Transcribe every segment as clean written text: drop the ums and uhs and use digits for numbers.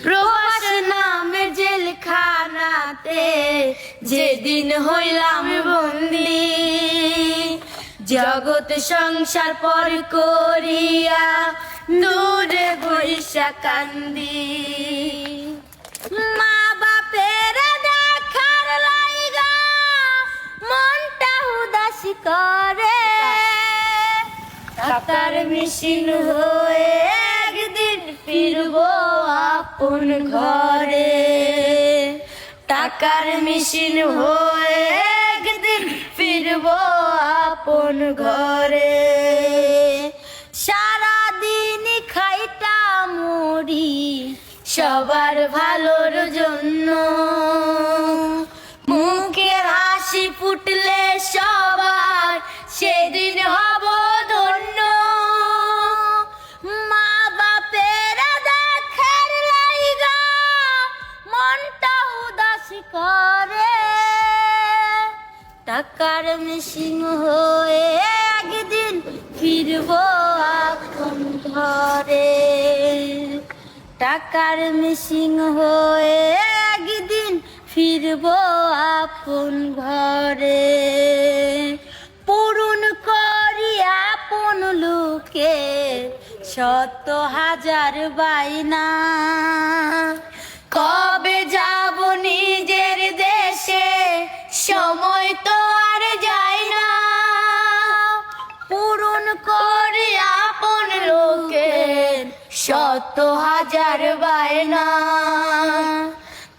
প্রবাস নামের জেলখানাতে যেদিন হইলাম বন্দি, জগৎ সংসার পর করিয়া দূরে বৈশা কান্দি। মা বাপের দেখার লাইগা মনটা উদাসী করে, টাকার মেশিন হয়ে একদিন ফিরবো আপন ঘরে। টাকার মেশিন হয়ে একদিন ফিরবো আপন ঘরে। সারাদিন খাইটা মরি সবার ভালোর জন্য, মুখের হাসি ফুটলে সবার সেদিন হব ধন্য। মা বাপের দেখার লাইগা মনটা উদাসী করে, টাকার মেশিন হয়ে একদিন ফিরবো আপন ঘরে। টাকার মেশিন হয়ে একদিন ফিরবো আপন ঘরে। পূরণ করি আপন লোকে 100,000 বাইনা, কবে যাব নিজের দেশে সময় তো আর যায় না। পূরণ করি আপন লোকের 100,000 বায়না,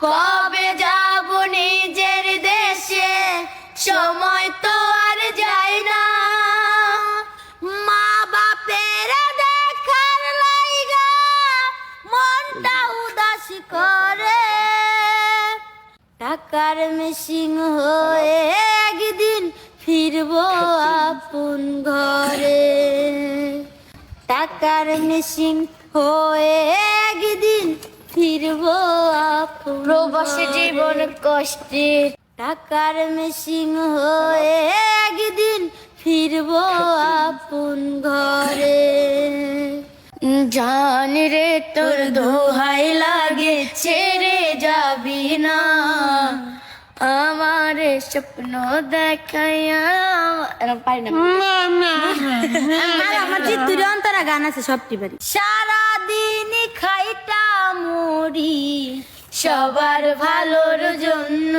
কবে যাব নিজের দেশে সময় তো আর যায় না। মা বাপের দেখার লাইগা মনটা উদাসী করে, টাকার মেশিন হয়ে একদিন ফিরবো আপন ঘরে। টাকার মেশিন হয়ে একদিন ফিরবো আপন প্রবাসী জীবন কষ্টে। টাকার মেশিন হয়ে একদিন ফিরবো আপন ঘরে। জান রে তোর দোহাই লাগে ছেড়ে যাবি না, আমার স্বপ্ন দেখাইয়া। পারি না আমার চিত্তুর অন্তরা গান আছে সবটি পারি। সারাদিন খাইটা মরি সবার ভালোর জন্য,